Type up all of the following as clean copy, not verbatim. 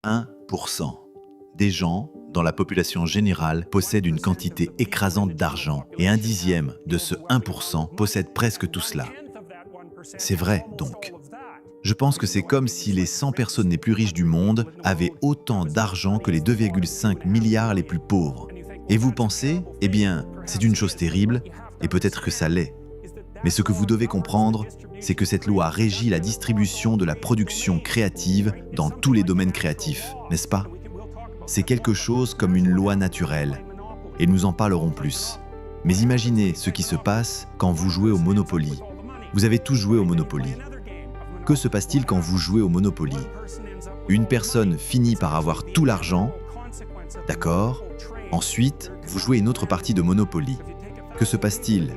1%. Des gens, dans la population générale, possèdent une quantité écrasante d'argent et un dixième de ce 1% possède presque tout cela. C'est vrai, donc. Je pense que c'est comme si les 100 personnes les plus riches du monde avaient autant d'argent que les 2,5 milliards les plus pauvres. Et vous pensez, eh bien, c'est une chose terrible, et peut-être que ça l'est. Mais ce que vous devez comprendre, c'est que cette loi régit la distribution de la production créative dans tous les domaines créatifs, n'est-ce pas? C'est quelque chose comme une loi naturelle, et nous en parlerons plus. Mais imaginez ce qui se passe quand vous jouez au Monopoly. Vous avez tous joué au Monopoly. Que se passe-t-il quand vous jouez au Monopoly? Une personne finit par avoir tout l'argent, d'accord? Ensuite, vous jouez une autre partie de Monopoly. Que se passe-t-il?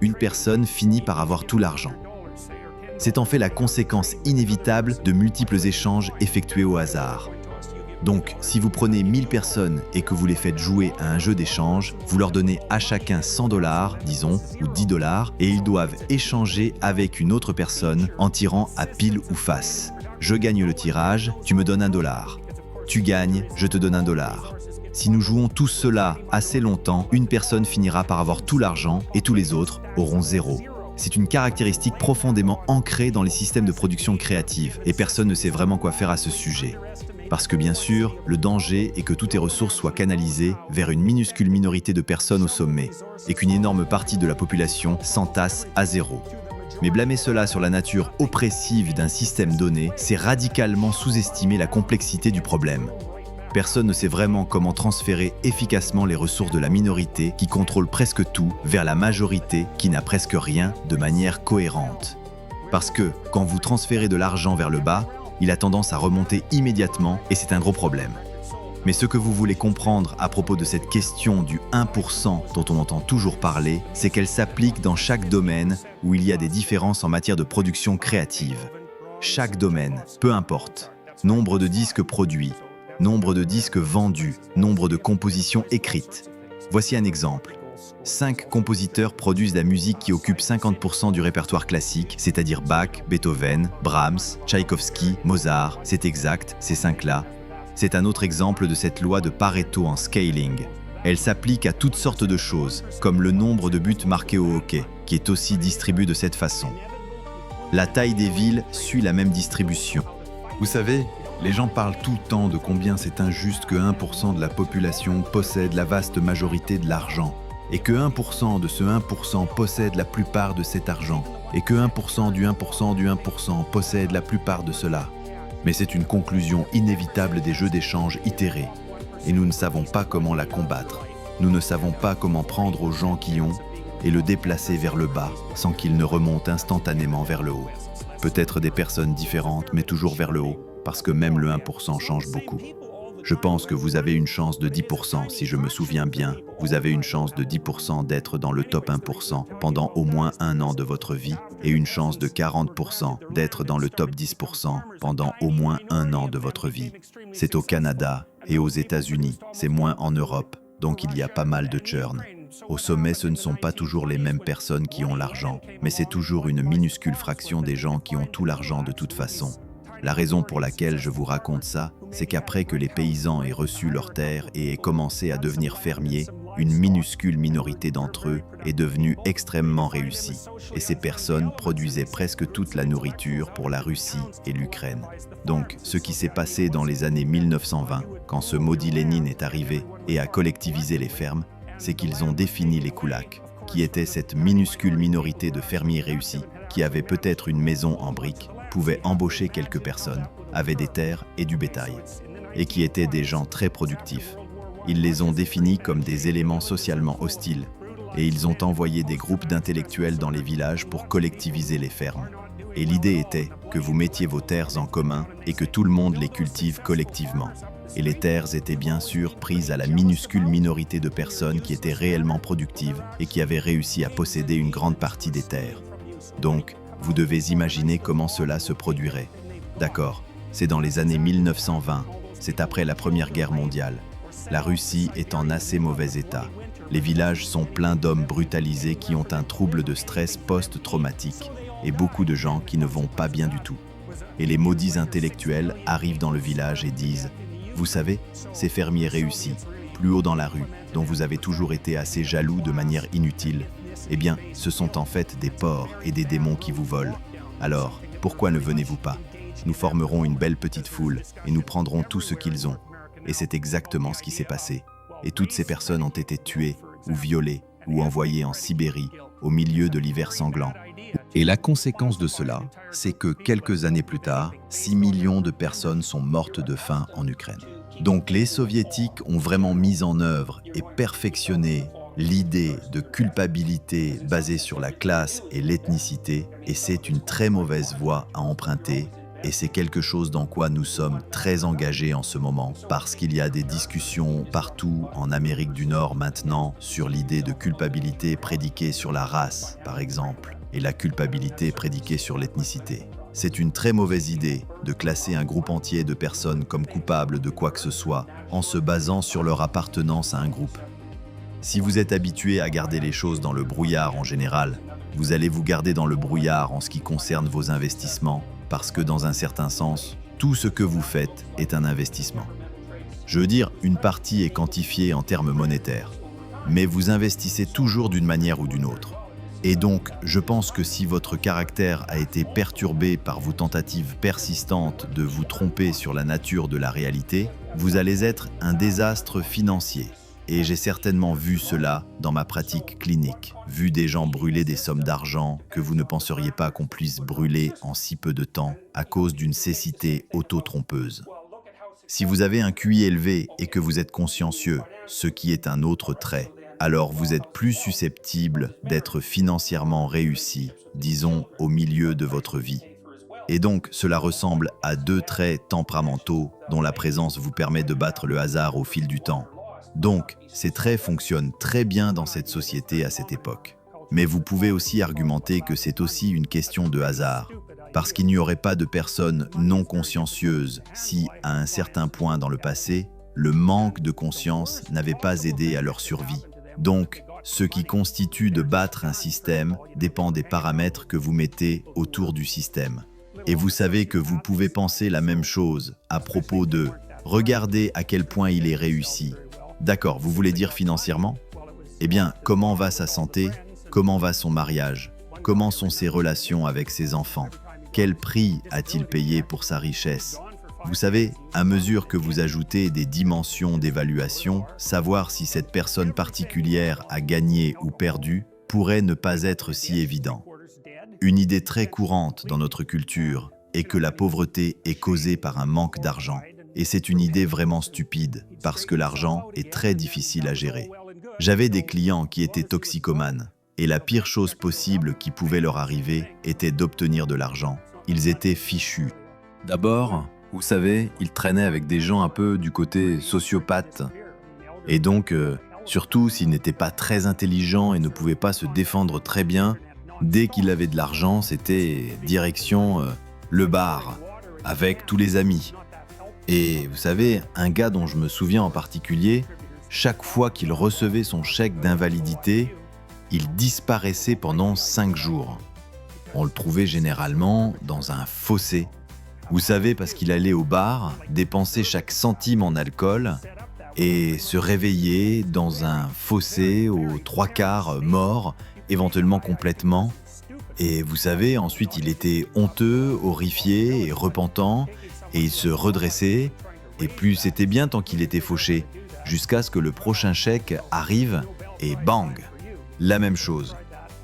Une personne finit par avoir tout l'argent. C'est en fait la conséquence inévitable de multiples échanges effectués au hasard. Donc, si vous prenez 1000 personnes et que vous les faites jouer à un jeu d'échange, vous leur donnez à chacun 100 $, disons, ou 10 $, et ils doivent échanger avec une autre personne en tirant à pile ou face. Je gagne le tirage, tu me donnes $1. Tu gagnes, je te donne $1. Si nous jouons tous cela assez longtemps, une personne finira par avoir tout l'argent et tous les autres auront zéro. C'est une caractéristique profondément ancrée dans les systèmes de production créative et personne ne sait vraiment quoi faire à ce sujet. Parce que bien sûr, le danger est que toutes les ressources soient canalisées vers une minuscule minorité de personnes au sommet et qu'une énorme partie de la population s'entasse à zéro. Mais blâmer cela sur la nature oppressive d'un système donné, c'est radicalement sous-estimer la complexité du problème. Personne ne sait vraiment comment transférer efficacement les ressources de la minorité qui contrôle presque tout vers la majorité qui n'a presque rien de manière cohérente. Parce que quand vous transférez de l'argent vers le bas, il a tendance à remonter immédiatement et c'est un gros problème. Mais ce que vous voulez comprendre à propos de cette question du 1% dont on entend toujours parler, c'est qu'elle s'applique dans chaque domaine où il y a des différences en matière de production créative. Chaque domaine, peu importe. Nombre de disques produits, nombre de disques vendus, nombre de compositions écrites. Voici un exemple. 5 compositeurs produisent la musique qui occupe 50% du répertoire classique, c'est-à-dire Bach, Beethoven, Brahms, Tchaïkovski, Mozart. C'est exact, ces 5-là. C'est un autre exemple de cette loi de Pareto en scaling. Elle s'applique à toutes sortes de choses, comme le nombre de buts marqués au hockey, qui est aussi distribué de cette façon. La taille des villes suit la même distribution. Vous savez, les gens parlent tout le temps de combien c'est injuste que 1% de la population possède la vaste majorité de l'argent, et que 1% de ce 1% possède la plupart de cet argent, et que 1% du 1% du 1% possède la plupart de cela. Mais c'est une conclusion inévitable des jeux d'échange itérés, et nous ne savons pas comment la combattre. Nous ne savons pas comment prendre aux gens qui ont et le déplacer vers le bas sans qu'ils ne remontent instantanément vers le haut. Peut-être des personnes différentes, mais toujours vers le haut, parce que même le 1% change beaucoup. Je pense que vous avez une chance de 10%, si je me souviens bien. Vous avez une chance de 10% d'être dans le top 1% pendant au moins un an de votre vie et une chance de 40% d'être dans le top 10% pendant au moins un an de votre vie. C'est au Canada et aux États-Unis, c'est moins en Europe, donc il y a pas mal de churn. Au sommet, ce ne sont pas toujours les mêmes personnes qui ont l'argent, mais c'est toujours une minuscule fraction des gens qui ont tout l'argent de toute façon. La raison pour laquelle je vous raconte ça, c'est qu'après que les paysans aient reçu leurs terres et aient commencé à devenir fermiers, une minuscule minorité d'entre eux est devenue extrêmement réussie. Et ces personnes produisaient presque toute la nourriture pour la Russie et l'Ukraine. Donc, ce qui s'est passé dans les années 1920, quand ce maudit Lénine est arrivé et a collectivisé les fermes, c'est qu'ils ont défini les koulaks, qui étaient cette minuscule minorité de fermiers réussis, qui avaient peut-être une maison en briques, pouvaient embaucher quelques personnes, avaient des terres et du bétail, et qui étaient des gens très productifs. Ils les ont définis comme des éléments socialement hostiles, et ils ont envoyé des groupes d'intellectuels dans les villages pour collectiviser les fermes. Et l'idée était que vous mettiez vos terres en commun et que tout le monde les cultive collectivement. Et les terres étaient bien sûr prises à la minuscule minorité de personnes qui étaient réellement productives et qui avaient réussi à posséder une grande partie des terres. Donc, vous devez imaginer comment cela se produirait. D'accord, c'est dans les années 1920, c'est après la Première Guerre mondiale. La Russie est en assez mauvais état. Les villages sont pleins d'hommes brutalisés qui ont un trouble de stress post-traumatique et beaucoup de gens qui ne vont pas bien du tout. Et les maudits intellectuels arrivent dans le village et disent « Vous savez, ces fermiers réussis, plus haut dans la rue, dont vous avez toujours été assez jaloux de manière inutile, eh bien, ce sont en fait des porcs et des démons qui vous volent. Alors, pourquoi ne venez-vous pas? Nous formerons une belle petite foule et nous prendrons tout ce qu'ils ont. » Et c'est exactement ce qui s'est passé. Et toutes ces personnes ont été tuées, ou violées, ou envoyées en Sibérie, au milieu de l'hiver sanglant. Et la conséquence de cela, c'est que quelques années plus tard, 6 millions de personnes sont mortes de faim en Ukraine. Donc les Soviétiques ont vraiment mis en œuvre et perfectionné l'idée de culpabilité basée sur la classe et l'ethnicité, et c'est une très mauvaise voie à emprunter, et c'est quelque chose dans quoi nous sommes très engagés en ce moment, parce qu'il y a des discussions partout en Amérique du Nord maintenant sur l'idée de culpabilité prédiquée sur la race, par exemple, et la culpabilité prédiquée sur l'ethnicité. C'est une très mauvaise idée de classer un groupe entier de personnes comme coupables de quoi que ce soit en se basant sur leur appartenance à un groupe. Si vous êtes habitué à garder les choses dans le brouillard en général, vous allez vous garder dans le brouillard en ce qui concerne vos investissements, parce que dans un certain sens, tout ce que vous faites est un investissement. Je veux dire, une partie est quantifiée en termes monétaires, mais vous investissez toujours d'une manière ou d'une autre. Et donc, je pense que si votre caractère a été perturbé par vos tentatives persistantes de vous tromper sur la nature de la réalité, vous allez être un désastre financier. Et j'ai certainement vu cela dans ma pratique clinique, vu des gens brûler des sommes d'argent que vous ne penseriez pas qu'on puisse brûler en si peu de temps à cause d'une cécité auto-trompeuse. Si vous avez un QI élevé et que vous êtes consciencieux, ce qui est un autre trait, alors vous êtes plus susceptible d'être financièrement réussi, disons, au milieu de votre vie. Et donc, cela ressemble à deux traits tempéramentaux dont la présence vous permet de battre le hasard au fil du temps. Donc, ces traits fonctionnent très bien dans cette société à cette époque. Mais vous pouvez aussi argumenter que c'est aussi une question de hasard, parce qu'il n'y aurait pas de personnes non consciencieuses si, à un certain point dans le passé, le manque de conscience n'avait pas aidé à leur survie. Donc, ce qui constitue de battre un système dépend des paramètres que vous mettez autour du système. Et vous savez que vous pouvez penser la même chose à propos de « regardez à quel point il est réussi ». D'accord, vous voulez dire financièrement? Eh bien, comment va sa santé? Comment va son mariage? Comment sont ses relations avec ses enfants? Quel prix a-t-il payé pour sa richesse? Vous savez, à mesure que vous ajoutez des dimensions d'évaluation, savoir si cette personne particulière a gagné ou perdu pourrait ne pas être si évident. Une idée très courante dans notre culture est que la pauvreté est causée par un manque d'argent. Et c'est une idée vraiment stupide, parce que l'argent est très difficile à gérer. J'avais des clients qui étaient toxicomanes, et la pire chose possible qui pouvait leur arriver était d'obtenir de l'argent. Ils étaient fichus. D'abord, vous savez, ils traînaient avec des gens un peu du côté sociopathe. Et donc, surtout s'ils n'étaient pas très intelligents et ne pouvaient pas se défendre très bien, dès qu'ils avaient de l'argent, c'était direction le bar, avec tous les amis. Et vous savez, un gars dont je me souviens en particulier, chaque fois qu'il recevait son chèque d'invalidité, il disparaissait pendant 5 jours. On le trouvait généralement dans un fossé. Vous savez, parce qu'il allait au bar, dépenser chaque centime en alcool et se réveiller dans un fossé aux 3/4 mort, éventuellement complètement. Et vous savez, ensuite il était honteux, horrifié et repentant, et il se redressait, et plus c'était bien tant qu'il était fauché, jusqu'à ce que le prochain chèque arrive, et bang, la même chose.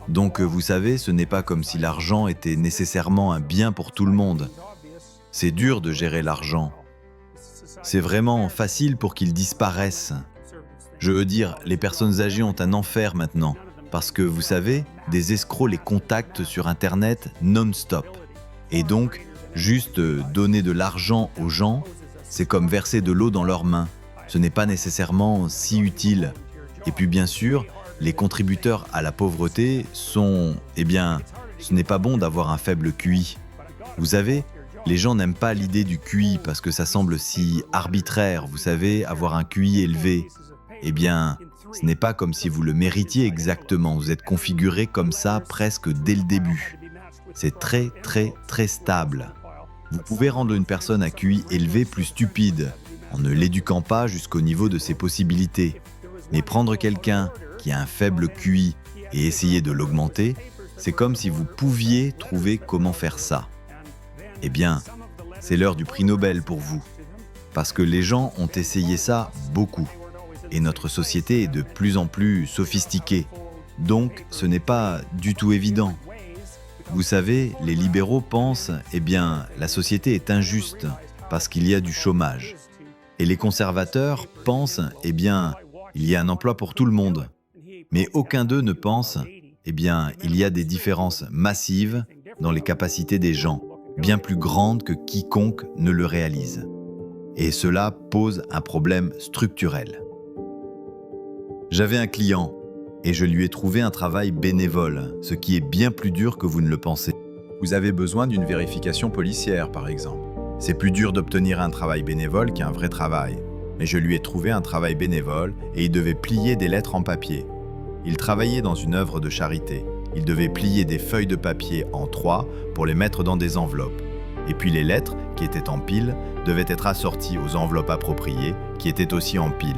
Donc vous savez, ce n'est pas comme si l'argent était nécessairement un bien pour tout le monde. C'est dur de gérer l'argent. C'est vraiment facile pour qu'il disparaisse. Je veux dire, les personnes âgées ont un enfer maintenant, parce que vous savez, des escrocs les contactent sur Internet non-stop. Et donc, juste donner de l'argent aux gens, c'est comme verser de l'eau dans leurs mains. Ce n'est pas nécessairement si utile. Et puis bien sûr, les contributeurs à la pauvreté sont... Eh bien, ce n'est pas bon d'avoir un faible QI. Vous savez, les gens n'aiment pas l'idée du QI parce que ça semble si arbitraire, vous savez, avoir un QI élevé. Eh bien, ce n'est pas comme si vous le méritiez exactement. Vous êtes configuré comme ça presque dès le début. C'est très, très, très stable. Vous pouvez rendre une personne à QI élevé plus stupide, en ne l'éduquant pas jusqu'au niveau de ses possibilités. Mais prendre quelqu'un qui a un faible QI et essayer de l'augmenter, c'est comme si vous pouviez trouver comment faire ça. Eh bien, c'est l'heure du prix Nobel pour vous. Parce que les gens ont essayé ça beaucoup. Et notre société est de plus en plus sophistiquée. Donc, ce n'est pas du tout évident. Vous savez, les libéraux pensent, la société est injuste parce qu'il y a du chômage. Et les conservateurs pensent, il y a un emploi pour tout le monde. Mais aucun d'eux ne pense, il y a des différences massives dans les capacités des gens, bien plus grandes que quiconque ne le réalise. Et cela pose un problème structurel. J'avais un client et je lui ai trouvé un travail bénévole, ce qui est bien plus dur que vous ne le pensez. Vous avez besoin d'une vérification policière, par exemple. C'est plus dur d'obtenir un travail bénévole qu'un vrai travail. Mais je lui ai trouvé un travail bénévole et il devait plier des lettres en papier. Il travaillait dans une œuvre de charité. Il devait plier des feuilles de papier en 3 pour les mettre dans des enveloppes. Et puis les lettres, qui étaient en pile, devaient être assorties aux enveloppes appropriées, qui étaient aussi en pile.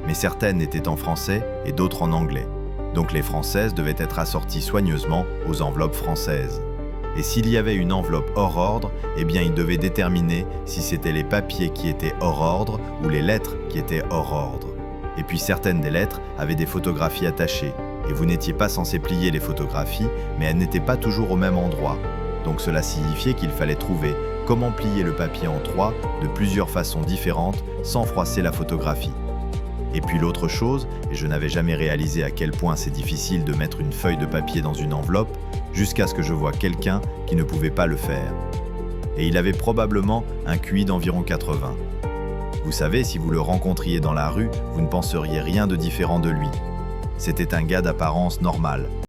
Mais certaines étaient en français et d'autres en anglais. Donc les françaises devaient être assorties soigneusement aux enveloppes françaises. Et s'il y avait une enveloppe hors ordre, il devait déterminer si c'était les papiers qui étaient hors ordre ou les lettres qui étaient hors ordre. Et puis certaines des lettres avaient des photographies attachées. Et vous n'étiez pas censé plier les photographies, mais elles n'étaient pas toujours au même endroit. Donc cela signifiait qu'il fallait trouver comment plier le papier en 3 de plusieurs façons différentes sans froisser la photographie. Et puis l'autre chose, et je n'avais jamais réalisé à quel point c'est difficile de mettre une feuille de papier dans une enveloppe, jusqu'à ce que je voie quelqu'un qui ne pouvait pas le faire. Et il avait probablement un QI d'environ 80. Vous savez, si vous le rencontriez dans la rue, vous ne penseriez rien de différent de lui. C'était un gars d'apparence normale.